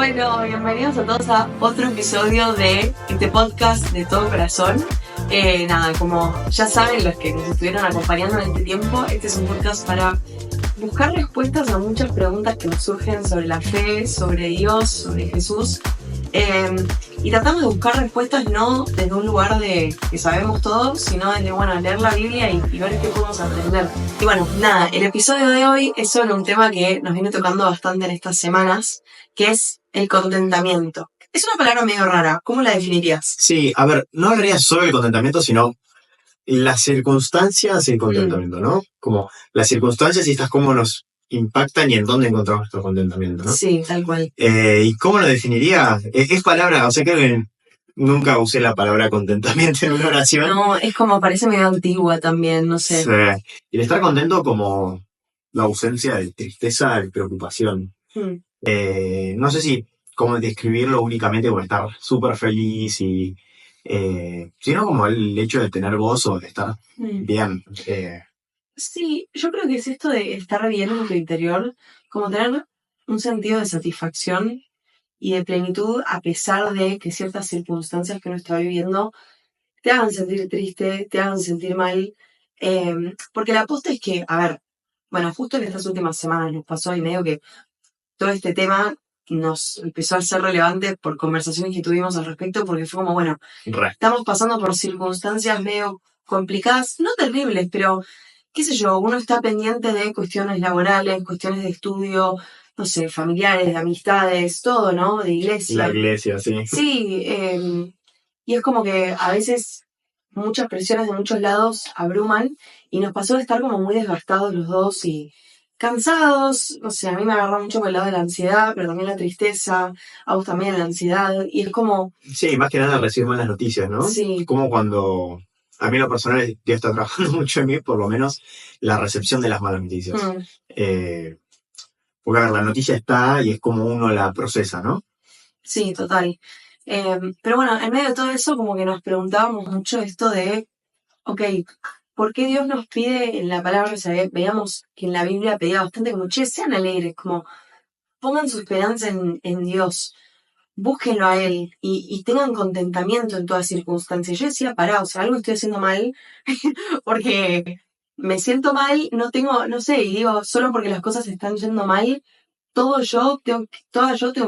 Bueno, bienvenidos a todos a otro episodio de este podcast de todo corazón. Como ya saben los que nos estuvieron acompañando en este tiempo, este es un podcast para buscar respuestas a muchas preguntas que nos surgen sobre la fe, sobre Dios, sobre Jesús. Y tratamos de buscar respuestas no desde un lugar de que sabemos todo, sino desde, leer la Biblia y ver qué podemos aprender. Y el episodio de hoy es sobre un tema que nos viene tocando bastante en estas semanas, que es el contentamiento. Es una palabra medio rara, ¿cómo la definirías? Sí, a ver, no hablaría sobre el contentamiento, sino las circunstancias del contentamiento, ¿no? Como las circunstancias y estas cómo nos impactan y en dónde encontramos nuestro contentamiento, ¿no? Sí, tal cual. ¿Y cómo lo definiría? Es palabra, creo que nunca usé la palabra contentamiento en una oración. No, es como, parece medio antigua también, no sé. Sí. Y el estar contento como la ausencia de tristeza, de preocupación. No sé si cómo describirlo únicamente como estar súper feliz y sino como el hecho de tener gozo, de estar bien. Sí, yo creo que es esto de estar bien en tu interior, como tener un sentido de satisfacción y de plenitud a pesar de que ciertas circunstancias que uno está viviendo te hagan sentir triste, te hagan sentir mal. Porque la aposta es que, justo en estas últimas semanas nos pasó y medio que todo este tema nos empezó a ser relevante por conversaciones que tuvimos al respecto, porque fue como, estamos pasando por circunstancias medio complicadas, no terribles, pero, qué sé yo, uno está pendiente de cuestiones laborales, cuestiones de estudio, no sé, familiares, de amistades, todo, ¿no? De iglesia. La iglesia, sí. Sí, y es como que a veces muchas presiones de muchos lados abruman y nos pasó de estar como muy desgastados los dos y cansados, no sé, a mí me agarró mucho por el lado de la ansiedad, pero también la tristeza, a vos también la ansiedad, y es como... Sí, más que nada recibir malas noticias, ¿no? Sí. Como cuando, a mí en lo personal, Dios está trabajando mucho en mí, por lo menos, la recepción de las malas noticias. Porque, la noticia está y es como uno la procesa, ¿no? Sí, total. Pero en medio de todo eso, como que nos preguntábamos mucho esto de, ¿por qué Dios nos pide en la palabra? O sea, veíamos que en la Biblia pedía bastante como, sean alegres, como, pongan su esperanza en Dios, búsquenlo a Él y tengan contentamiento en todas circunstancias. Yo decía, algo estoy haciendo mal, porque me siento mal, no sé, y digo, solo porque las cosas están yendo mal, toda yo tengo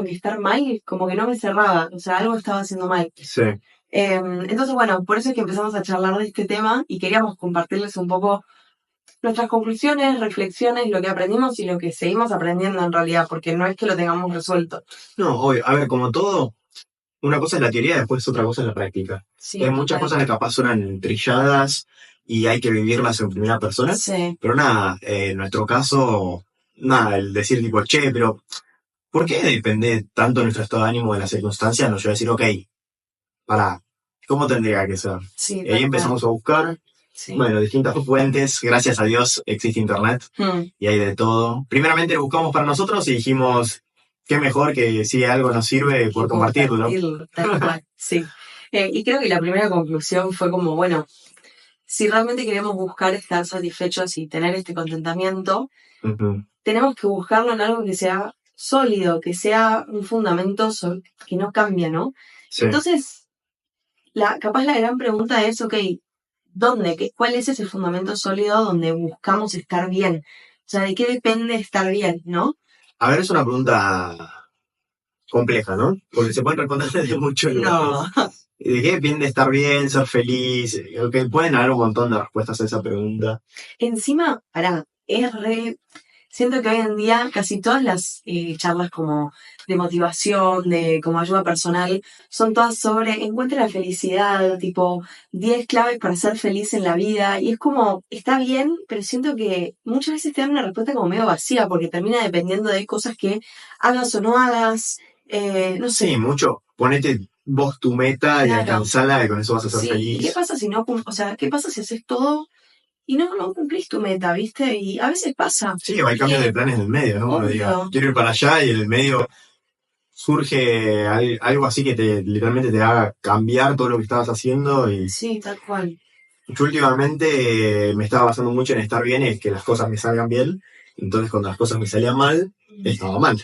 que estar mal, como que no me cerraba, o sea, algo estaba haciendo mal. Sí. Entonces, por eso es que empezamos a charlar de este tema y queríamos compartirles un poco nuestras conclusiones, reflexiones, lo que aprendimos y lo que seguimos aprendiendo en realidad, porque no es que lo tengamos resuelto. No, obvio. A ver, como todo, una cosa es la teoría, después otra cosa es la práctica. Sí, hay muchas cosas que capaz suenan trilladas y hay que vivirlas en primera persona. Sí. Pero nada, en nuestro caso, el decir tipo, pero ¿por qué depende tanto nuestro estado de ánimo de las circunstancias? Nos lleva a decir, ¿cómo tendría que ser? Sí, y ahí empezamos a buscar, distintas fuentes. Gracias a Dios existe internet y hay de todo. Primeramente lo buscamos para nosotros y dijimos, qué mejor que si algo nos sirve por compartirlo. Tal cual, sí. Y creo que la primera conclusión fue como, si realmente queremos buscar estar satisfechos y tener este contentamiento, tenemos que buscarlo en algo que sea sólido, que sea un fundamento que no cambia, ¿no? Sí. Entonces, capaz la gran pregunta es, ¿dónde? ¿Cuál es ese fundamento sólido donde buscamos estar bien? O sea, ¿de qué depende estar bien, no? A ver, es una pregunta compleja, ¿no? Porque se pueden responder desde muchos lugares. No. ¿De qué depende estar bien, ser feliz? Pueden haber un montón de respuestas a esa pregunta. Encima, siento que hoy en día casi todas las charlas como de motivación, de como ayuda personal, son todas sobre encuentra la felicidad, tipo 10 claves para ser feliz en la vida. Y es como, está bien, pero siento que muchas veces te dan una respuesta como medio vacía, porque termina dependiendo de cosas que hagas o no hagas. No sé. Sí, mucho. Ponete vos tu meta y alcanzala y con eso vas a ser feliz. ¿Y qué pasa si no, qué pasa si haces todo y no cumplís tu meta, viste? Y a veces pasa. Sí, hay cambios de planes en el medio, ¿no? Quiero ir para allá y en el medio surge algo así que literalmente te haga cambiar todo lo que estabas haciendo. Sí, tal cual. Yo últimamente me estaba basando mucho en estar bien y que las cosas me salgan bien. Entonces, cuando las cosas me salían mal, estaba mal.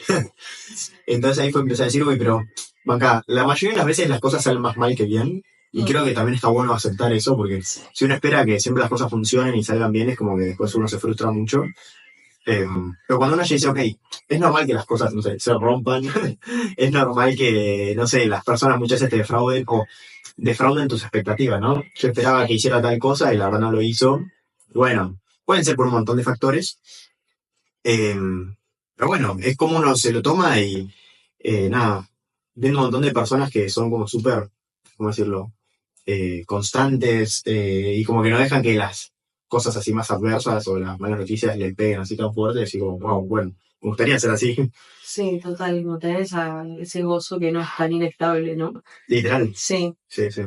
Entonces ahí fue empezar a decir, uy, pero, banca, la mayoría de las veces las cosas salen más mal que bien. Y creo que también está bueno aceptar eso, porque si uno espera que siempre las cosas funcionen y salgan bien, es como que después uno se frustra mucho. Pero cuando uno ya dice, ok, es normal que las cosas, no sé, se rompan, es normal que, no sé, las personas muchas veces te defrauden o defrauden tus expectativas, ¿no? Yo esperaba que hiciera tal cosa y la verdad no lo hizo. Bueno, pueden ser por un montón de factores, eh, pero bueno, es como uno se lo toma y nada, viendo un montón de personas que son como súper, ¿cómo decirlo? Constantes y como que no dejan que las cosas así más adversas o las malas noticias le peguen así tan fuerte, así como, wow, bueno, me gustaría ser así. Sí, total, como tener ese gozo que no es tan inestable, ¿no? Literal. Sí. Sí, sí.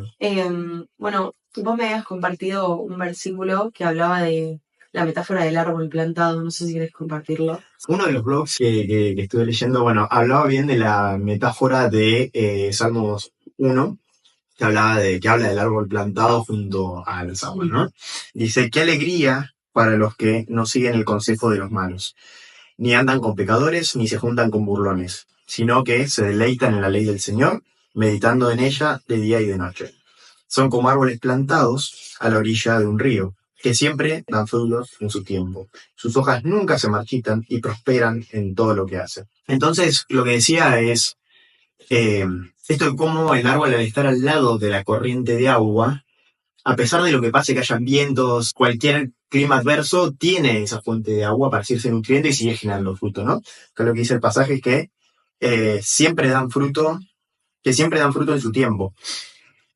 Bueno, vos me habías compartido un versículo que hablaba de la metáfora del árbol plantado, no sé si querés compartirlo. Uno de los blogs que estuve leyendo, bueno, hablaba bien de la metáfora de Salmos 1, que habla del árbol plantado junto a las aguas, ¿no? Dice, qué alegría para los que no siguen el consejo de los malos, ni andan con pecadores, ni se juntan con burlones, sino que se deleitan en la ley del Señor, meditando en ella de día y de noche. Son como árboles plantados a la orilla de un río, que siempre dan frutos en su tiempo. Sus hojas nunca se marchitan y prosperan en todo lo que hacen. Entonces, lo que decía es, esto de cómo el árbol al estar al lado de la corriente de agua, a pesar de lo que pase, que hayan vientos, cualquier clima adverso, tiene esa fuente de agua para irse nutriendo y sigue generando fruto, ¿no? Que lo que dice el pasaje es que siempre dan fruto, que siempre dan fruto en su tiempo.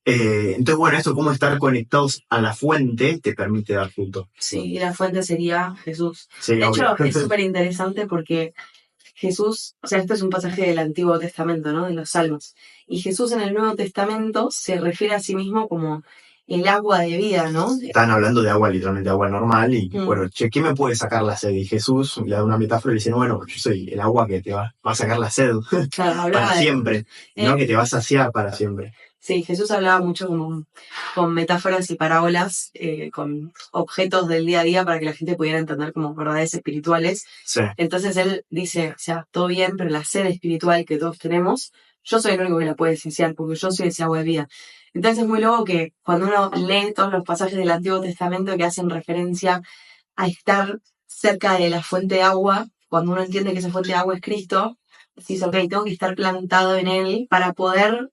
Entonces, bueno, esto cómo estar conectados a la fuente te permite dar fruto. Sí, y la fuente sería Jesús. Sí, De obvio. hecho, es súper interesante porque Jesús, o sea, esto es un pasaje del Antiguo Testamento, ¿no? De los Salmos. Y Jesús en el Nuevo Testamento se refiere a sí mismo como el agua de vida, ¿no? Están hablando de agua, literalmente agua normal, y bueno, che, ¿qué me puede sacar la sed? Y Jesús le da una metáfora y le dice, no, bueno, yo soy el agua que te va a sacar la sed Claro, para hablaba de... siempre, ¿no? Que te va a saciar para siempre. Sí, Jesús hablaba mucho como con metáforas y parábolas, con objetos del día a día para que la gente pudiera entender como verdades espirituales. Sí. Entonces él dice, o sea, todo bien, pero la sed espiritual que todos tenemos, yo soy el único que la puede saciar porque yo soy ese agua de vida. Entonces es muy loco que cuando uno lee todos los pasajes del Antiguo Testamento que hacen referencia a estar cerca de la fuente de agua, cuando uno entiende que esa fuente de agua es Cristo, decís, ok, tengo que estar plantado en él para poder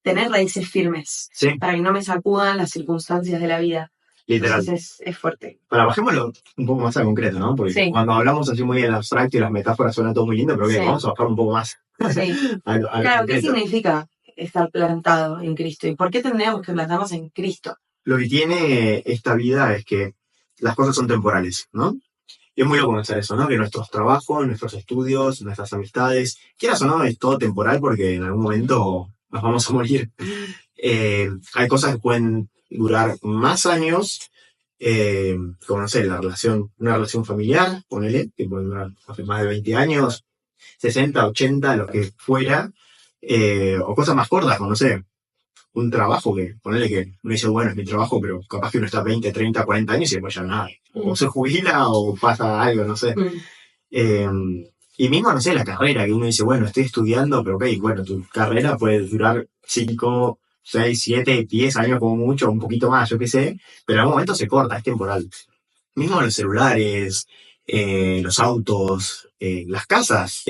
tener raíces firmes, sí, para que no me sacudan las circunstancias de la vida. Literal. Entonces es fuerte. Para bajémoslo un poco más a concreto, ¿no? Porque sí. Cuando hablamos así muy en abstracto y las metáforas suenan todo muy lindo, pero Sí. vamos a bajar un poco más. Sí. Claro, ¿qué significa estar plantado en Cristo? ¿Y por qué tendríamos que plantarnos en Cristo? Lo que tiene esta vida es que las cosas son temporales, ¿no? Y es muy loco pensar eso, ¿no? Que nuestros trabajos, nuestros estudios, nuestras amistades, quieras o no, es todo temporal porque en algún momento nos vamos a morir. Hay cosas que pueden durar más años, como no sé, una relación familiar, ponele, que puede durar más de 20 años, 60, 80, lo que fuera, o cosas más cortas, como no sé, un trabajo que, ponele que uno dice, bueno, es mi trabajo, pero capaz que uno está 20, 30, 40 años y después ya nada. O se jubila o pasa algo, no sé. Y mismo, no sé, la carrera, que uno dice, bueno, estoy estudiando, pero ok, bueno, tu carrera puede durar 5, 6, 7, 10 años como mucho, un poquito más, yo qué sé, pero en algún momento se corta, es temporal. Mismo los celulares, los autos, las casas.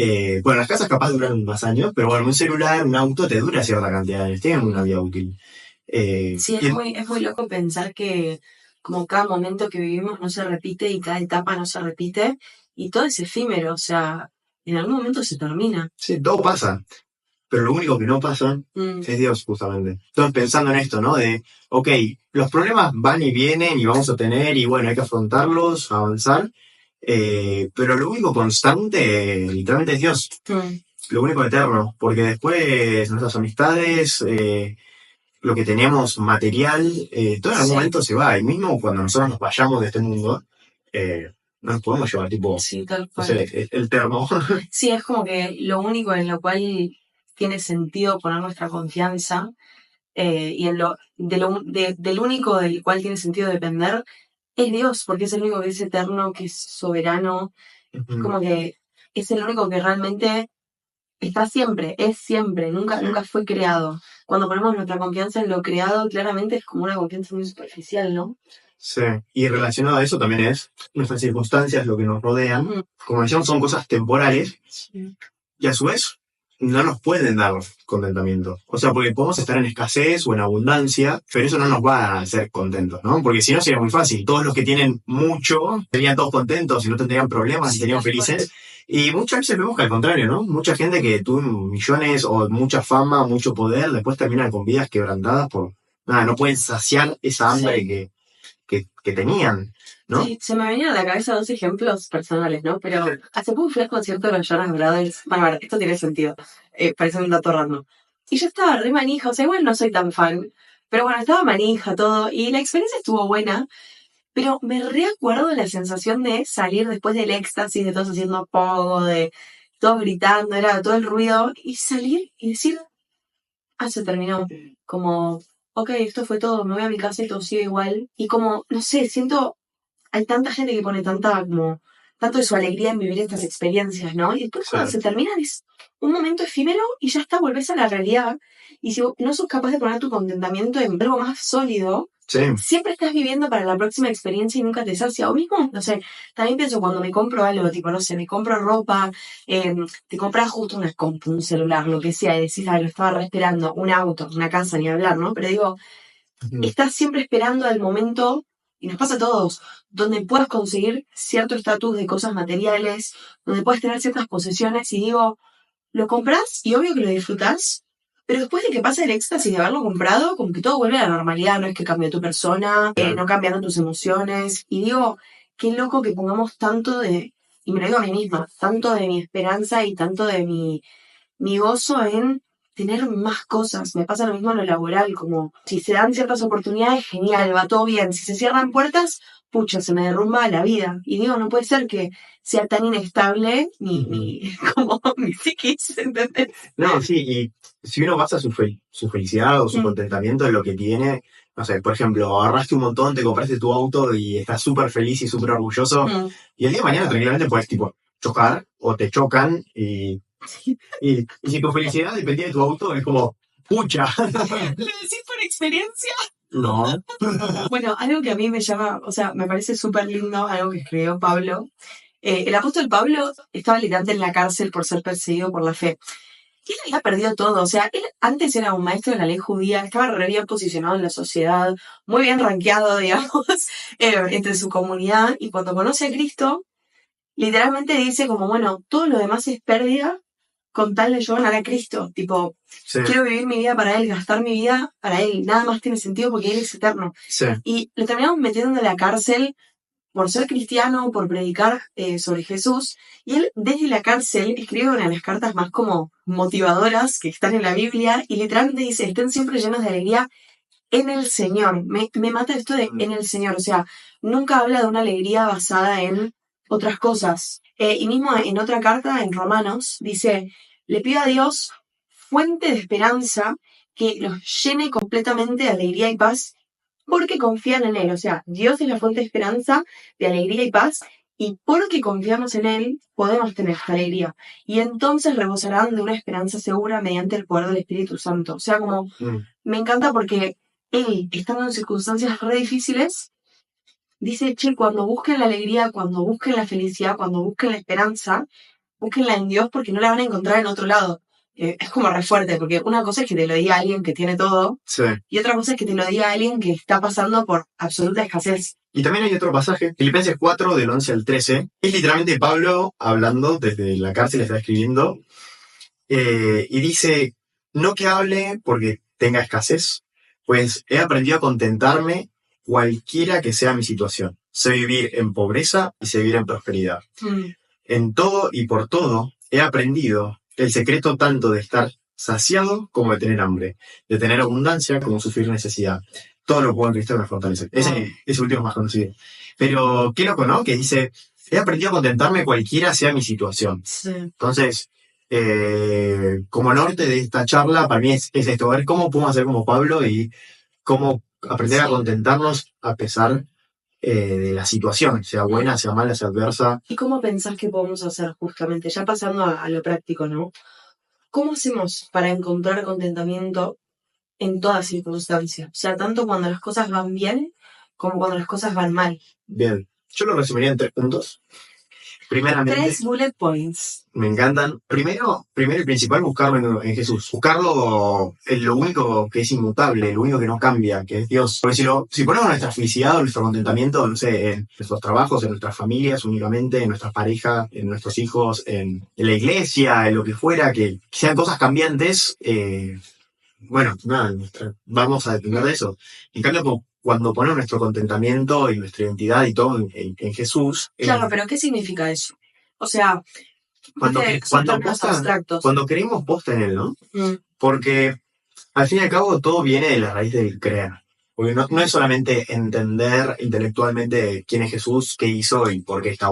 Bueno, las casas capaz duran más años, pero bueno, un celular, un auto te dura cierta cantidad de años, tienen una vida útil. Sí, es muy loco pensar que como cada momento que vivimos no se repite y cada etapa no se repite y todo es efímero, o sea, en algún momento se termina. Sí, todo pasa, pero lo único que no pasa es Dios, justamente. Entonces pensando en esto, ¿no? De, ok, los problemas van y vienen y vamos a tener y bueno, hay que afrontarlos, avanzar, pero lo único constante, literalmente, es Dios. Lo único eterno, porque después nuestras amistades, lo que tenemos material, todo en algún momento se va. Y mismo cuando nosotros nos vayamos de este mundo, no nos podemos llevar tipo, sí, tal cual. No sé, el termo. Sí, es como que lo único en lo cual tiene sentido poner nuestra confianza y en del único del cual tiene sentido depender es Dios, porque es el único que es eterno, que es soberano. Como que es el único que realmente está siempre, es siempre, nunca fue creado. Cuando ponemos nuestra confianza en lo creado, claramente es como una confianza muy superficial, ¿no? Sí, y relacionado a eso también es nuestras circunstancias, lo que nos rodean. Como decíamos, son cosas temporales y a su vez no nos pueden dar contentamiento. O sea, porque podemos estar en escasez o en abundancia, pero eso no nos va a hacer contentos, ¿no? Porque si no sería muy fácil. Todos los que tienen mucho serían todos contentos y no tendrían problemas y serían felices. Y muchas veces vemos que al contrario, ¿no? Mucha gente que tuvo millones o mucha fama, mucho poder, después terminan con vidas quebrantadas por nada, no pueden saciar esa hambre que tenían, ¿no? Sí, se me venían a la cabeza 2 ejemplos personales, ¿no? Pero hace poco fui al concierto de los Jonas Brothers. Bueno, a ver, esto tiene sentido. Parece un dato random. Y yo estaba re manija, o sea, igual no soy tan fan. Pero bueno, estaba manija todo. Y la experiencia estuvo buena. Pero me reacuerdo de la sensación de salir después del éxtasis, de todos haciendo pogo, de todos gritando, era todo el ruido. Y salir y decir, se terminó. Como, ok, esto fue todo, me voy a mi casa y todo sigue igual. Y como, no sé, siento hay tanta gente que pone tanto de su alegría en vivir estas experiencias, ¿no? Y después cuando se terminan es un momento efímero y ya está, volvés a la realidad. Y si no sos capaz de poner tu contentamiento en algo más sólido, siempre estás viviendo para la próxima experiencia y nunca te sacia. O mismo, no sé, también pienso cuando me compro algo, tipo, no sé, me compro ropa, te compras justo un celular, lo que sea, y decís, lo estaba re esperando, un auto, una casa, ni hablar, ¿no? Pero digo, estás siempre esperando al momento, y nos pasa a todos, donde puedas conseguir cierto estatus de cosas materiales, donde puedes tener ciertas posesiones, y digo, lo compras y obvio que lo disfrutás, pero después de que pase el éxtasis de haberlo comprado, como que todo vuelve a la normalidad, no es que cambie tu persona, no cambiaron tus emociones, y digo, qué loco que pongamos tanto y me lo digo a mí misma, tanto de mi esperanza y tanto de mi gozo en tener más cosas. Me pasa lo mismo en lo laboral, como si se dan ciertas oportunidades, genial, va todo bien. Si se cierran puertas, pucha, se me derrumba la vida. Y digo, no puede ser que sea tan inestable como mi psiquis, ¿entendés? No, sí, y si uno basa su felicidad o su contentamiento en lo que tiene, no sé, por ejemplo, ahorraste un montón, te compraste tu auto y estás súper feliz y súper orgulloso, y el día de mañana tranquilamente puedes, tipo, chocar o te chocan y si tu felicidad dependía de tu auto, es como, pucha. ¿Lo decís por experiencia? No. Bueno, algo que a mí me llama, o sea, me parece súper lindo, algo que escribió Pablo. El apóstol Pablo estaba literalmente en la cárcel por ser perseguido por la fe. Y él había perdido todo, o sea, él antes era un maestro de la ley judía, estaba re bien posicionado en la sociedad, muy bien rankeado, digamos, entre su comunidad, y cuando conoce a Cristo, literalmente dice como, bueno, todo lo demás es pérdida con tal de yo ganar a Cristo, tipo, quiero vivir mi vida para Él, gastar mi vida para Él, nada más tiene sentido porque Él es eterno. Y lo terminamos metiendo en la cárcel por ser cristiano, por predicar sobre Jesús, y él desde la cárcel escribe una de las cartas más como motivadoras que están en la Biblia, y literalmente dice, estén siempre llenos de alegría en el Señor. Me mata esto de en el Señor, o sea, nunca habla de una alegría basada en otras cosas. Y mismo en otra carta, en Romanos, dice, le pido a Dios fuente de esperanza que los llene completamente de alegría y paz porque confían en Él. O sea, Dios es la fuente de esperanza, de alegría y paz, y porque confiamos en Él, podemos tener esta alegría. Y entonces rebosarán de una esperanza segura mediante el poder del Espíritu Santo. O sea, como me encanta porque Él, estando en circunstancias re difíciles, dice, che, cuando busquen la alegría, cuando busquen la felicidad, cuando busquen la esperanza, búsquenla en Dios porque no la van a encontrar en otro lado. Es como re fuerte, porque una cosa es que te lo diga alguien que tiene todo, y otra cosa es que te lo diga alguien que está pasando por absoluta escasez. Y también hay otro pasaje, Filipenses 4, del 11 al 13, es literalmente Pablo hablando desde la cárcel, está escribiendo, y dice, no que hable porque tenga escasez, pues he aprendido a contentarme cualquiera que sea mi situación. Sé vivir en pobreza y sé vivir en prosperidad. En todo y por todo he aprendido el secreto tanto de estar saciado como de tener hambre, de tener abundancia como sufrir necesidad. Todo lo puedo en Cristo que me fortalece. Ese último es más conocido. Pero qué loco, ¿no? Que dice, he aprendido a contentarme cualquiera sea mi situación. Entonces, como norte de esta charla, para mí es esto, ver cómo podemos hacer como Pablo y cómo aprender a contentarnos a pesar de la situación, sea buena, sea mala, sea adversa. ¿Y cómo pensás que podemos hacer justamente, ya pasando a lo práctico, ¿no? ¿Cómo hacemos para encontrar contentamiento en toda circunstancia? O sea, tanto cuando las cosas van bien como cuando las cosas van mal. Bien, yo lo resumiría en 3 puntos. Primeramente, 3 bullet points. Me encantan. Primero y principal, buscarlo en Jesús. Buscarlo en lo único que es inmutable, lo único que no cambia, que es Dios. Porque si ponemos nuestra felicidad o nuestro contentamiento, no sé, en nuestros trabajos, en nuestras familias únicamente, en nuestras parejas, en nuestros hijos, en la iglesia, en lo que fuera, que sean cosas cambiantes, bueno, nada, vamos a depender de eso. En cambio, cuando ponemos nuestro contentamiento y nuestra identidad y todo en Jesús. Claro, pero ¿qué significa eso? O sea, cuando creemos posta en él, ¿no? Porque al fin y al cabo todo viene de la raíz del creer. Porque no es solamente entender intelectualmente quién es Jesús, qué hizo y por qué está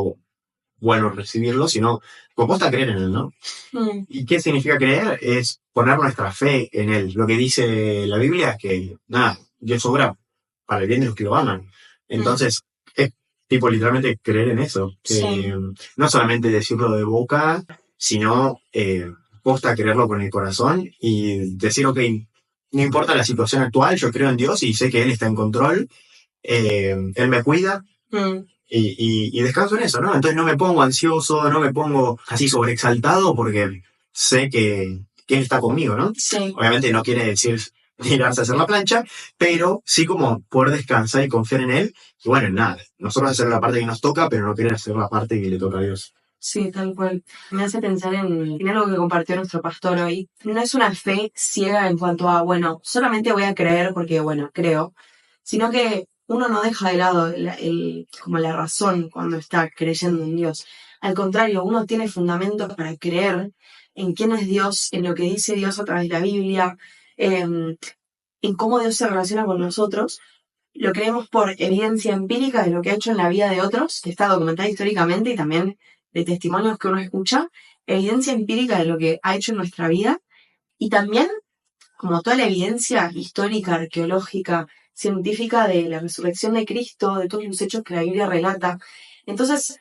bueno recibirlo, sino como posta creer en él, ¿no? ¿Y qué significa creer? Es poner nuestra fe en él. Lo que dice la Biblia es que, nada, Dios obra para el bien de los que lo aman. Entonces, es tipo literalmente creer en eso. Sí. No solamente decirlo de boca, sino posta creerlo con el corazón y decir, ok, no importa la situación actual, yo creo en Dios y sé que Él está en control, Él me cuida. Y descanso en eso, ¿no? Entonces no me pongo ansioso, no me pongo así sobreexaltado porque sé que Él está conmigo, ¿no? Sí. Obviamente no quiere decir tirarse a hacer la plancha, pero sí como poder descansar y confiar en Él. Y bueno, nada, nosotros hacer la parte que nos toca, pero no querer hacer la parte que le toca a Dios. Sí, tal cual. Me hace pensar en algo que compartió nuestro pastor hoy. No es una fe ciega en cuanto a, bueno, solamente voy a creer porque, bueno, creo, sino que uno no deja de lado como la razón cuando está creyendo en Dios. Al contrario, uno tiene fundamentos para creer en quién es Dios, en lo que dice Dios a través de la Biblia, en cómo Dios se relaciona con nosotros. Lo creemos por evidencia empírica de lo que ha hecho en la vida de otros, que está documentada históricamente y también de testimonios que uno escucha, evidencia empírica de lo que ha hecho en nuestra vida y también como toda la evidencia histórica, arqueológica, científica de la resurrección de Cristo, de todos los hechos que la Biblia relata. Entonces,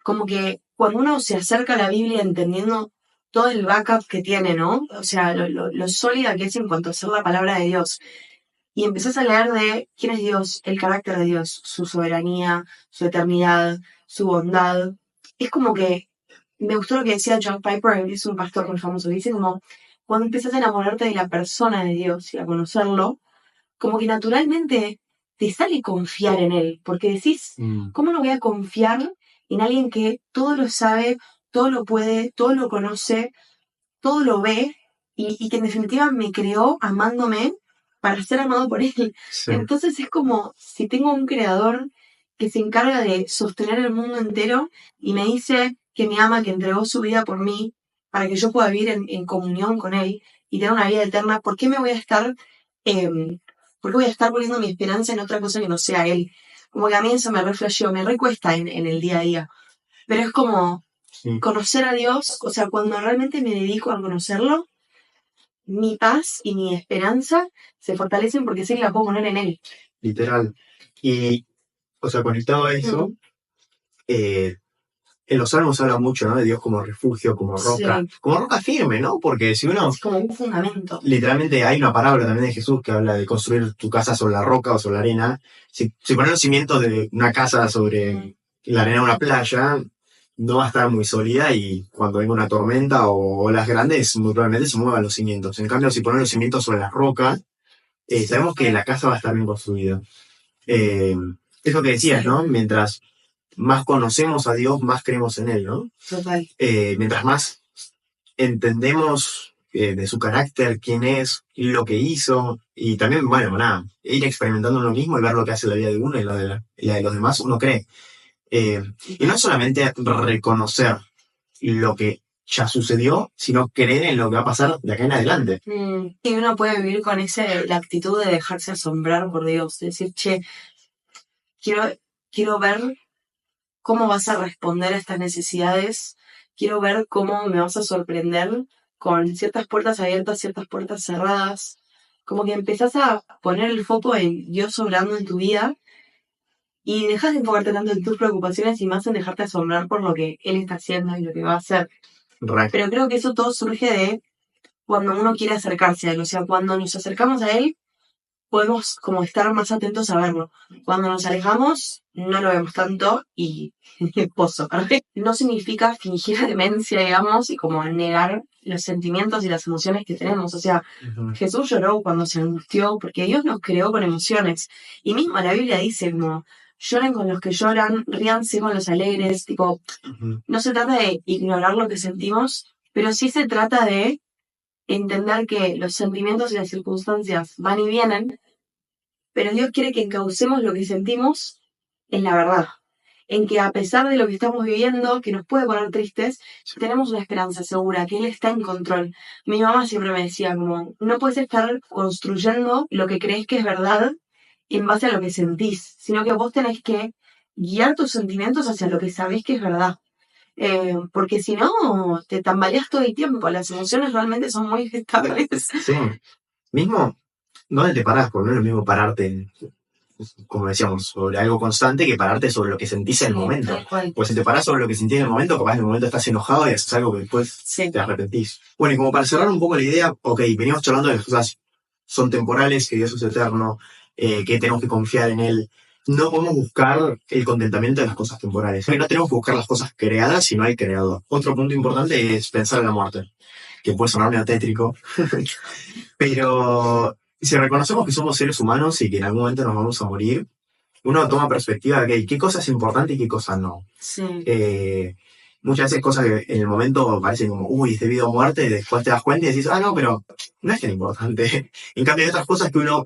como que cuando uno se acerca a la Biblia entendiendo todo el backup que tiene, ¿no? O sea, lo sólida que es en cuanto a ser la palabra de Dios. Y empezás a leer de quién es Dios, el carácter de Dios, su soberanía, su eternidad, su bondad. Es como que me gustó lo que decía John Piper, es un pastor muy famoso, dice como cuando empiezas a enamorarte de la persona de Dios y a conocerlo, como que naturalmente te sale confiar en él, porque decís, ¿cómo no voy a confiar en alguien que todo lo sabe, todo lo puede, todo lo conoce, todo lo ve y que en definitiva me creó amándome para ser amado por él? Sí. Entonces es como si tengo un creador que se encarga de sostener el mundo entero y me dice que me ama, que entregó su vida por mí para que yo pueda vivir en comunión con él y tener una vida eterna. ¿Por qué me voy a estar, por qué voy a estar poniendo mi esperanza en otra cosa que no sea él? Como que a mí eso me reflexió, me recuesta en el día a día. Pero es como conocer a Dios, o sea, cuando realmente me dedico a conocerlo, mi paz y mi esperanza se fortalecen porque sé que la puedo poner en él. Literal. Y, o sea, conectado a eso, en los salmos habla mucho, ¿no? De Dios como refugio, como roca. Sí. Como roca firme, ¿no? Porque si uno... Es como un fundamento. Literalmente hay una parábola también de Jesús que habla de construir tu casa sobre la roca o sobre la arena. Si pones los cimientos de una casa sobre la arena de una playa, no va a estar muy sólida y cuando venga una tormenta o olas grandes, muy probablemente se muevan los cimientos. En cambio, si pones los cimientos sobre la roca, sabemos que la casa va a estar bien construida. Eso que decías, ¿no? Mientras más conocemos a Dios, más creemos en Él, ¿no? Total. Mientras más entendemos de su carácter, quién es, lo que hizo, y también, bueno, nada, ir experimentando lo mismo y ver lo que hace la vida de uno y la de los demás, uno cree. Y no es solamente reconocer lo que ya sucedió, sino creer en lo que va a pasar de acá en adelante. Y uno puede vivir con la actitud de dejarse asombrar por Dios, de decir, che, quiero ver cómo vas a responder a estas necesidades, quiero ver cómo me vas a sorprender con ciertas puertas abiertas, ciertas puertas cerradas, como que empezás a poner el foco en Dios obrando en tu vida y dejas de enfocarte tanto en tus preocupaciones y más en dejarte asombrar por lo que él está haciendo y lo que va a hacer. Pero creo que eso todo surge de cuando uno quiere acercarse a él, o sea, cuando nos acercamos a él, podemos como estar más atentos a verlo. Cuando nos alejamos, no lo vemos tanto y pozo. No significa fingir demencia, digamos, y como negar los sentimientos y las emociones que tenemos. O sea, Jesús lloró cuando se angustió porque Dios nos creó con emociones. Y misma la Biblia dice como, lloren con los que lloran, ríanse con los alegres. Tipo, no se trata de ignorar lo que sentimos, pero sí se trata de entender que los sentimientos y las circunstancias van y vienen, pero Dios quiere que encaucemos lo que sentimos en la verdad, en que a pesar de lo que estamos viviendo, que nos puede poner tristes, tenemos una esperanza segura, que Él está en control. Mi mamá siempre me decía como, no puedes estar construyendo lo que crees que es verdad en base a lo que sentís, sino que vos tenés que guiar tus sentimientos hacia lo que sabés que es verdad. Porque si no, te tambaleas todo el tiempo. Las emociones realmente son muy estables. Sí. Mismo, ¿dónde te parás? Porque no es lo mismo pararte, como decíamos, sobre algo constante que pararte sobre lo que sentís en el momento. Pues si te parás sobre lo que sentís en el momento, capaz en el momento estás enojado y haces algo que después te arrepentís. Bueno, y como para cerrar un poco la idea, ok, venimos charlando de las cosas son temporales, que Dios es eterno, que tenemos que confiar en Él. No podemos buscar el contentamiento de las cosas temporales. No tenemos que buscar las cosas creadas si no hay creador. Otro punto importante es pensar en la muerte, que puede sonar medio tétrico, pero si reconocemos que somos seres humanos y que en algún momento nos vamos a morir, uno toma perspectiva de okay, qué cosa es importante y qué cosa no. Muchas veces cosas que en el momento parecen como, uy, es debido a muerte, y después te das cuenta y decís, no, pero no es tan importante. En cambio hay otras cosas que uno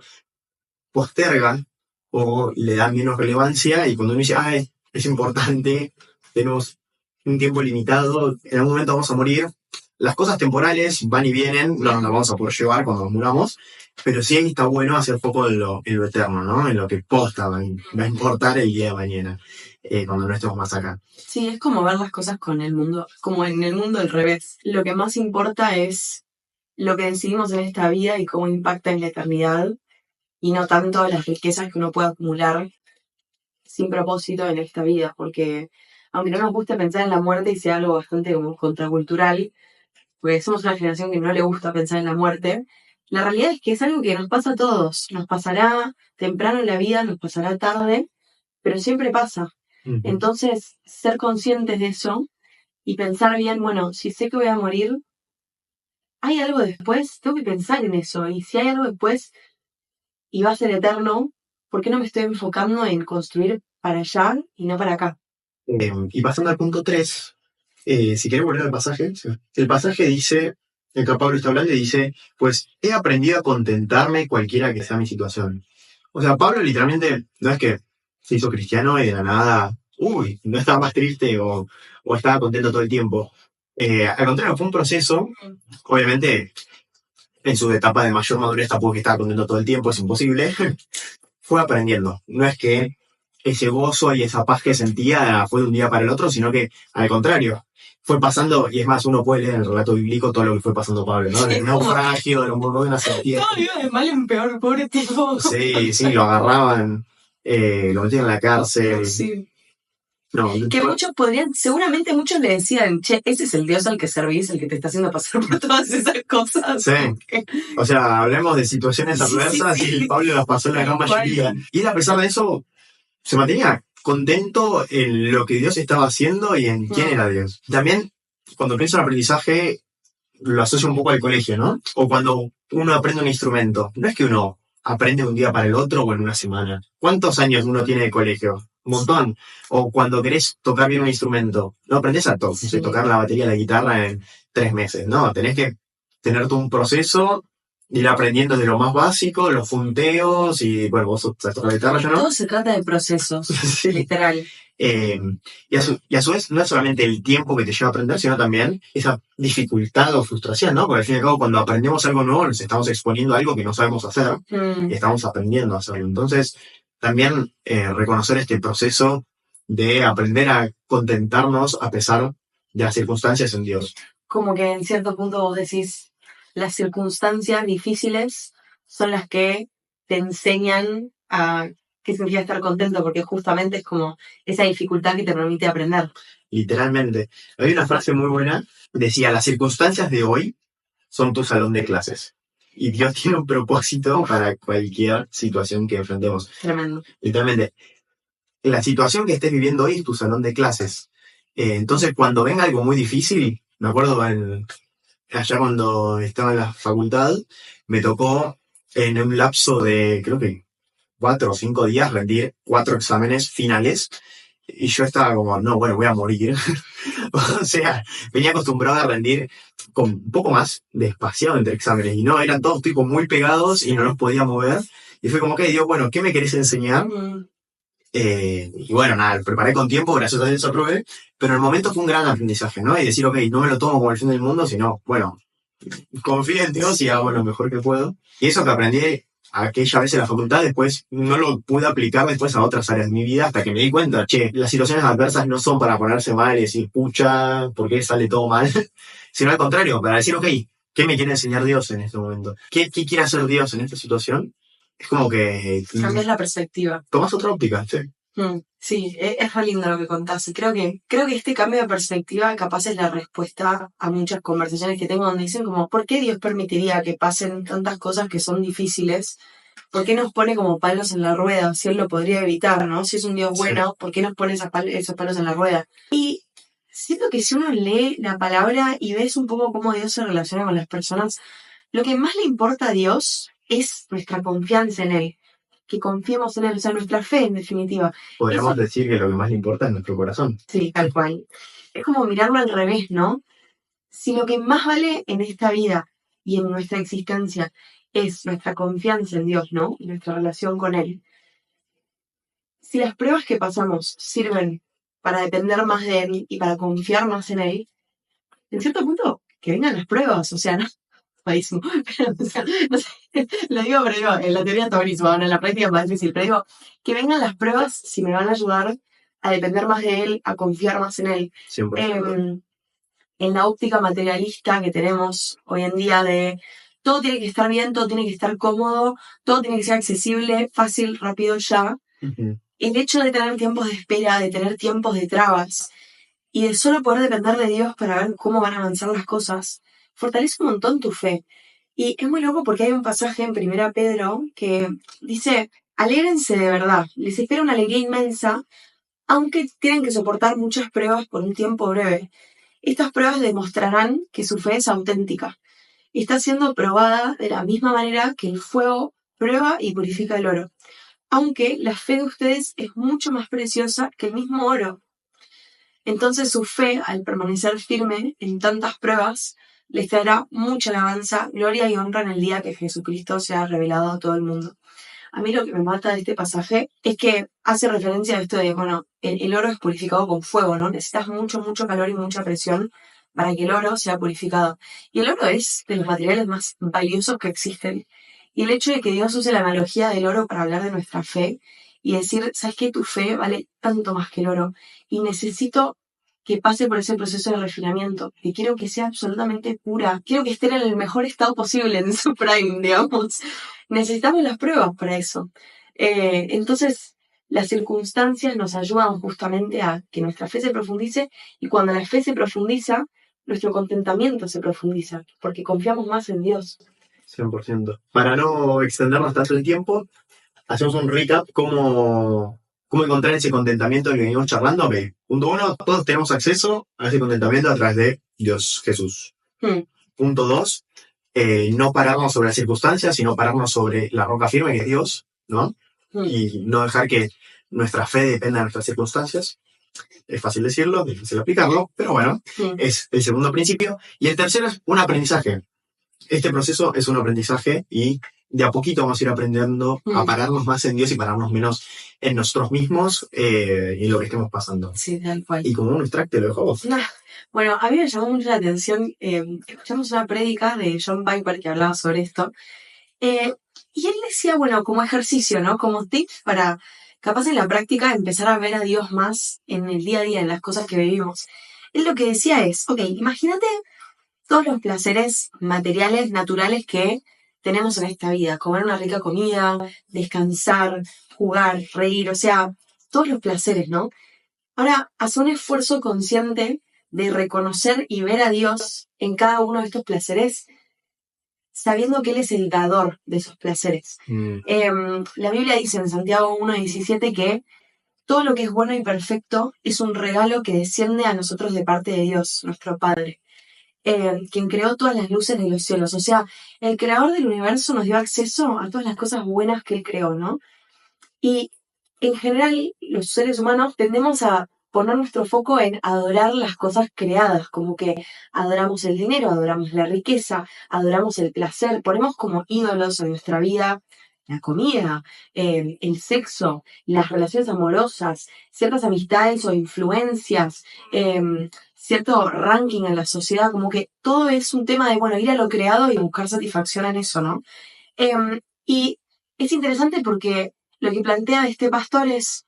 posterga o le da menos relevancia y cuando uno dice, es importante, tenemos un tiempo limitado, en algún momento vamos a morir, las cosas temporales van y vienen, no nos las vamos a poder llevar cuando nos muramos, pero sí está bueno hacer foco en lo eterno, ¿no? En lo que posta va a importar el día de mañana, cuando no estemos más acá. Sí, es como ver las cosas con el mundo, como en el mundo al revés. Lo que más importa es lo que decidimos en esta vida y cómo impacta en la eternidad, y no tanto las riquezas que uno puede acumular sin propósito en esta vida, porque aunque no nos guste pensar en la muerte y sea algo bastante como contracultural, porque somos una generación que no le gusta pensar en la muerte, la realidad es que es algo que nos pasa a todos. Nos pasará temprano en la vida, nos pasará tarde, pero siempre pasa. Entonces, ser conscientes de eso y pensar bien, bueno, si sé que voy a morir, ¿hay algo después? Tengo que pensar en eso. Y si hay algo después y va a ser eterno, ¿por qué no me estoy enfocando en construir para allá y no para acá? Y pasando al punto 3, si querés volver al pasaje, el pasaje dice, el que Pablo está hablando y dice, pues he aprendido a contentarme cualquiera que sea mi situación. O sea, Pablo literalmente no es que se hizo cristiano y de la nada, no estaba más triste o estaba contento todo el tiempo. Al contrario, fue un proceso, obviamente, en su etapa de mayor madurez tampoco que estaba contento todo el tiempo, es imposible. Fue aprendiendo. No es que ese gozo y esa paz que sentía fue de un día para el otro, sino que al contrario, fue pasando, y es más, uno puede leer en el relato bíblico todo lo que fue pasando Pablo, ¿no? Del naufragio, de los mormones a sentir. Todo iba de mal en peor, pobre tipo. Sí, lo agarraban, lo metían en la cárcel. Sí. No, que muchos podrían, seguramente muchos le decían, che, ese es el Dios al que servís, el que te está haciendo pasar por todas esas cosas. Sí. O sea, hablemos de situaciones adversas y Pablo las pasó en la gran mayoría. Y él, a pesar de eso, se mantenía contento en lo que Dios estaba haciendo y en quién era Dios. También, cuando pienso en aprendizaje, lo asocio un poco al colegio, ¿no? O cuando uno aprende un instrumento. No es que uno aprende de un día para el otro o en una semana. ¿Cuántos años uno tiene de colegio? Un montón. O cuando querés tocar bien un instrumento. No aprendes a tocar la batería, la guitarra en 3 meses. No, tenés que tener todo un proceso, ir aprendiendo de lo más básico, los punteos y, bueno, vos sabés tocar la guitarra, yo no. Todo se trata de procesos, literal. Y a su vez, no es solamente el tiempo que te lleva a aprender, sino también esa dificultad o frustración, ¿no? Porque al fin y al cabo, cuando aprendemos algo nuevo, nos estamos exponiendo a algo que no sabemos hacer y estamos aprendiendo a hacerlo. Entonces, también reconocer este proceso de aprender a contentarnos a pesar de las circunstancias en Dios. Como que en cierto punto vos decís, las circunstancias difíciles son las que te enseñan a qué significa estar contento, porque justamente es como esa dificultad que te permite aprender. Literalmente. Hay una frase muy buena, decía, las circunstancias de hoy son tu salón de clases. Y Dios tiene un propósito para cualquier situación que enfrentemos. Tremendo. Literalmente, la situación que estés viviendo hoy es tu salón de clases. Entonces, cuando venga algo muy difícil, me acuerdo allá cuando estaba en la facultad, me tocó en un lapso de, creo que 4 o 5 días, rendir 4 exámenes finales. Y yo estaba como, no, bueno, voy a morir. O sea, venía acostumbrado a rendir con un poco más de espaciado entre exámenes. Y no, eran todos tipos muy pegados y no los podía mover. Y fue como que, Dios, bueno, ¿qué me querés enseñar? Y bueno, nada, lo preparé con tiempo, gracias a Dios aprobé. Pero el momento fue un gran aprendizaje, ¿no? Y decir, ok, no me lo tomo como el fin del mundo, sino, bueno, confío en Dios y hago lo mejor que puedo. Y eso que aprendí aquella vez en la facultad, después no lo pude aplicar después a otras áreas de mi vida hasta que me di cuenta, che, las situaciones adversas no son para ponerse mal y decir, pucha, ¿por qué sale todo mal? Sino al contrario, para decir, ok, ¿qué me quiere enseñar Dios en este momento? ¿Qué quiere hacer Dios en esta situación? Es como que cambias la perspectiva. Tomas otra óptica, sí. Sí, es re lindo lo que contás. Y creo que este cambio de perspectiva capaz es la respuesta a muchas conversaciones que tengo donde dicen como, ¿por qué Dios permitiría que pasen tantas cosas que son difíciles? ¿Por qué nos pone como palos en la rueda? Si Él lo podría evitar, ¿no? Si es un Dios bueno, ¿por qué nos pone esos palos en la rueda? Y siento que si uno lee la palabra y ves un poco cómo Dios se relaciona con las personas, lo que más le importa a Dios es nuestra confianza en Él. Que confiemos en Él, o sea, nuestra fe, en definitiva. Podríamos decir que lo que más le importa es nuestro corazón. Sí, tal cual. Es como mirarlo al revés, ¿no? Si lo que más vale en esta vida y en nuestra existencia es nuestra confianza en Dios, ¿no? Y nuestra relación con Él. Si las pruebas que pasamos sirven para depender más de Él y para confiar más en Él, en cierto punto, que vengan las pruebas, o sea, ¿no? Buenísimo. O sea, no sé, lo digo, pero digo, en la teoría está buenísimo, en la práctica es más difícil, pero digo, que vengan las pruebas si me van a ayudar a depender más de Él, a confiar más en Él. En la óptica materialista que tenemos hoy en día de todo tiene que estar bien, todo tiene que estar cómodo, todo tiene que ser accesible, fácil, rápido, ya. El hecho de tener tiempos de espera, de tener tiempos de trabas y de solo poder depender de Dios para ver cómo van a avanzar las cosas, fortalece un montón tu fe. Y es muy loco porque hay un pasaje en 1 Pedro que dice, alégrense de verdad, les espera una alegría inmensa, aunque tienen que soportar muchas pruebas por un tiempo breve. Estas pruebas demostrarán que su fe es auténtica y está siendo probada de la misma manera que el fuego prueba y purifica el oro, aunque la fe de ustedes es mucho más preciosa que el mismo oro. Entonces su fe, al permanecer firme en tantas pruebas, les traerá mucha alabanza, gloria y honra en el día que Jesucristo sea revelado a todo el mundo. A mí lo que me mata de este pasaje es que hace referencia a esto de, bueno, el oro es purificado con fuego, ¿no? Necesitas mucho, mucho calor y mucha presión para que el oro sea purificado. Y el oro es de los materiales más valiosos que existen. Y el hecho de que Dios use la analogía del oro para hablar de nuestra fe y decir, ¿sabes qué? Tu fe vale tanto más que el oro. Y necesito que pase por ese proceso de refinamiento, que quiero que sea absolutamente pura, quiero que esté en el mejor estado posible, en su prime, digamos. Necesitamos las pruebas para eso. Entonces, las circunstancias nos ayudan justamente a que nuestra fe se profundice y cuando la fe se profundiza, nuestro contentamiento se profundiza, porque confiamos más en Dios. 100%. Para no extendernos tanto el tiempo, hacemos un recap cómo encontrar ese contentamiento del que venimos charlando. Okay. Punto 1, todos tenemos acceso a ese contentamiento a través de Dios, Jesús. Punto 2, no pararnos sobre las circunstancias, sino pararnos sobre la roca firme que es Dios, ¿no? Y no dejar que nuestra fe dependa de nuestras circunstancias. Es fácil decirlo, difícil aplicarlo, pero bueno, es el segundo principio. Y el tercero es un aprendizaje. Este proceso es un aprendizaje y de a poquito vamos a ir aprendiendo a pararnos más en Dios y pararnos menos en nosotros mismos y en lo que estemos pasando. Sí, tal cual. Y como un extracto lo dejo vos. Bueno, a mí me llamó mucho la atención, escuchamos una prédica de John Piper que hablaba sobre esto, y él decía, bueno, como ejercicio, ¿no? Como tips para, capaz en la práctica, empezar a ver a Dios más en el día a día, en las cosas que vivimos. Él lo que decía es, ok, imagínate todos los placeres materiales, naturales que tenemos en esta vida, comer una rica comida, descansar, jugar, reír, o sea, todos los placeres, ¿no? Ahora, haz un esfuerzo consciente de reconocer y ver a Dios en cada uno de estos placeres, sabiendo que Él es el dador de esos placeres. La Biblia dice en Santiago 1:17 que todo lo que es bueno y perfecto es un regalo que desciende a nosotros de parte de Dios, nuestro Padre, quien creó todas las luces de los cielos. O sea, el creador del universo nos dio acceso a todas las cosas buenas que Él creó, ¿no? Y en general, los seres humanos tendemos a poner nuestro foco en adorar las cosas creadas, como que adoramos el dinero, adoramos la riqueza, adoramos el placer, ponemos como ídolos en nuestra vida la comida, el sexo, las relaciones amorosas, ciertas amistades o influencias, cierto ranking en la sociedad, como que todo es un tema de, bueno, ir a lo creado y buscar satisfacción en eso, ¿no? Y es interesante porque lo que plantea este pastor es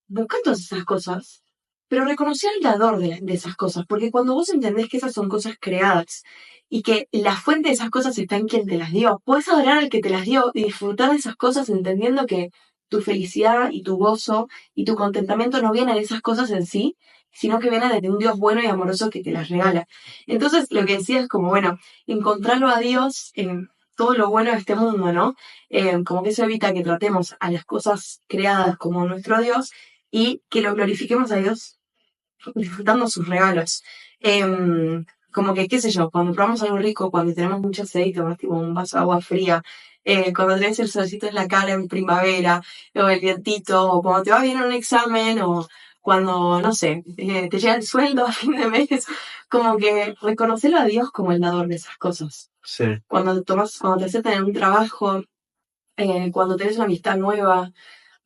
buscar todas esas cosas, pero reconocer al dador de esas cosas, porque cuando vos entendés que esas son cosas creadas y que la fuente de esas cosas está en quien te las dio, podés adorar al que te las dio y disfrutar de esas cosas entendiendo que tu felicidad y tu gozo y tu contentamiento no vienen de esas cosas en sí, sino que vienen de un Dios bueno y amoroso que te las regala. Entonces, lo que decía es como, bueno, encontrarlo a Dios en todo lo bueno de este mundo, ¿no? Como que eso evita que tratemos a las cosas creadas como nuestro Dios y que lo glorifiquemos a Dios disfrutando sus regalos. Como que, qué sé yo, cuando probamos algo rico, cuando tenemos mucho sed y tomamos tipo un vaso de agua fría, cuando tenés el solcito en la cara en primavera, o el vientito, o cuando te va bien en un examen, o cuando, no sé, te llega el sueldo a fin de mes, como que reconocerlo a Dios como el dador de esas cosas. Sí. Cuando te aceptan en un trabajo, cuando tenés una amistad nueva,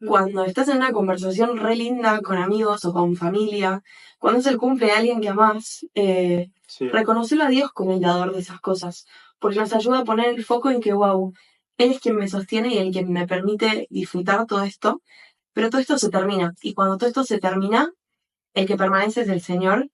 cuando estás en una conversación re linda con amigos o con familia, cuando es el cumple de alguien que amás, reconocerlo a Dios como el dador de esas cosas, porque nos ayuda a poner el foco en que, wow, Él es quien me sostiene y el quien me permite disfrutar todo esto, pero todo esto se termina, y cuando todo esto se termina, el que permanece es el Señor,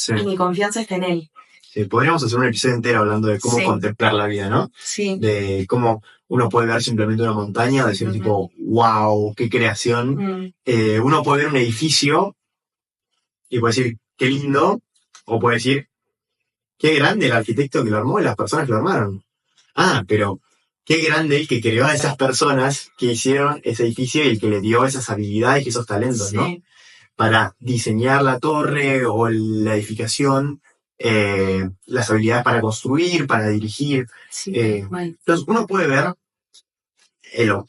y mi confianza está en Él. Sí, podríamos hacer un episodio entero hablando de cómo contemplar la vida, ¿no? Sí. De cómo uno puede ver simplemente una montaña, decir tipo, wow, qué creación. Uno puede ver un edificio y puede decir, qué lindo, o puede decir, qué grande el arquitecto que lo armó y las personas que lo armaron. Ah, pero qué grande el que creó a esas personas que hicieron ese edificio y el que le dio esas habilidades y esos talentos, ¿no? Para diseñar la torre o la edificación, las habilidades para construir, para dirigir. Entonces uno puede ver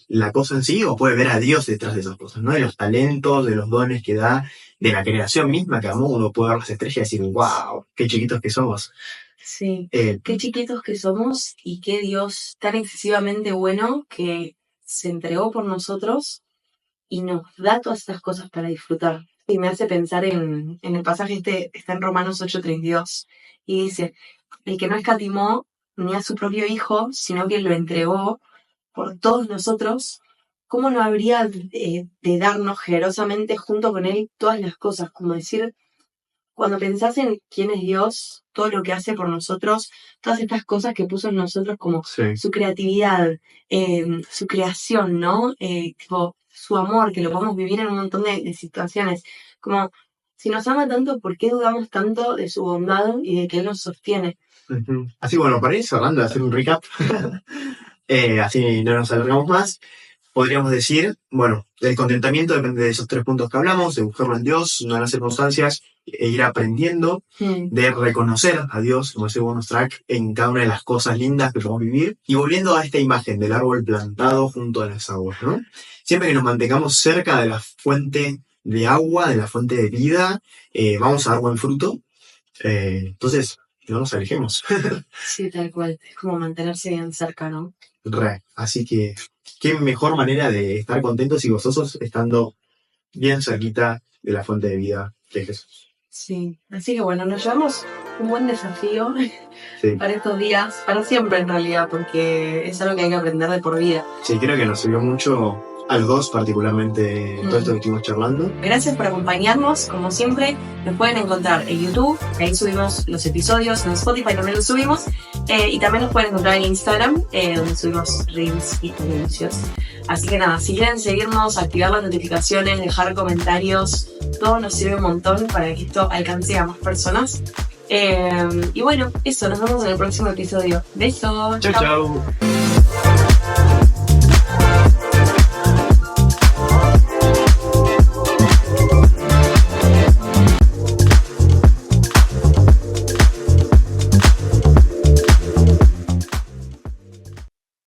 la cosa en sí o puede ver a Dios detrás de esas cosas, ¿no? De los talentos, de los dones que da, de la creación misma que amó. Uno puede ver las estrellas y decir, wow, qué chiquitos que somos. Sí, qué chiquitos que somos y qué Dios tan excesivamente bueno que se entregó por nosotros y nos da todas estas cosas para disfrutar. Y me hace pensar en el pasaje está en Romanos 8:32 y dice, el que no escatimó ni a su propio hijo, sino que lo entregó por todos nosotros, ¿cómo no habría de darnos generosamente junto con él todas las cosas? Como decir, cuando pensás en quién es Dios, todo lo que hace por nosotros, todas estas cosas que puso en nosotros como su creatividad, su creación, ¿no? Tipo, su amor, que lo podemos vivir en un montón de situaciones. Como, si nos ama tanto, ¿por qué dudamos tanto de su bondad y de que Él nos sostiene? Así, bueno, para ir cerrando, de hacer un recap, así no nos alargamos más, podríamos decir, bueno, el contentamiento depende de esos 3 puntos que hablamos, de buscarlo en Dios, no en las circunstancias, e ir aprendiendo, de reconocer a Dios, como ese bonus track, en cada una de las cosas lindas que podemos vivir, y volviendo a esta imagen del árbol plantado junto a las aguas, ¿no? Siempre que nos mantengamos cerca de la fuente de agua, de la fuente de vida, vamos a dar buen fruto. Entonces, no nos alejemos. Sí, tal cual. Es como mantenerse bien cerca, ¿no? Así que, qué mejor manera de estar contentos y gozosos estando bien cerquita de la fuente de vida que Jesús. Sí, así que bueno, nos llevamos un buen desafío para estos días, para siempre en realidad, porque es algo que hay que aprender de por vida. Sí, creo que nos sirvió mucho a los dos particularmente todo esto que estuvimos charlando. Gracias por acompañarnos, como siempre. Nos pueden encontrar en YouTube, ahí subimos los episodios, en Spotify también los subimos, y también nos pueden encontrar en Instagram, donde subimos reels y anuncios. Así que nada, si quieren seguirnos, activar las notificaciones, dejar comentarios, todo nos sirve un montón para que esto alcance a más personas. Y bueno, eso, nos vemos en el próximo episodio. Besos. Chau.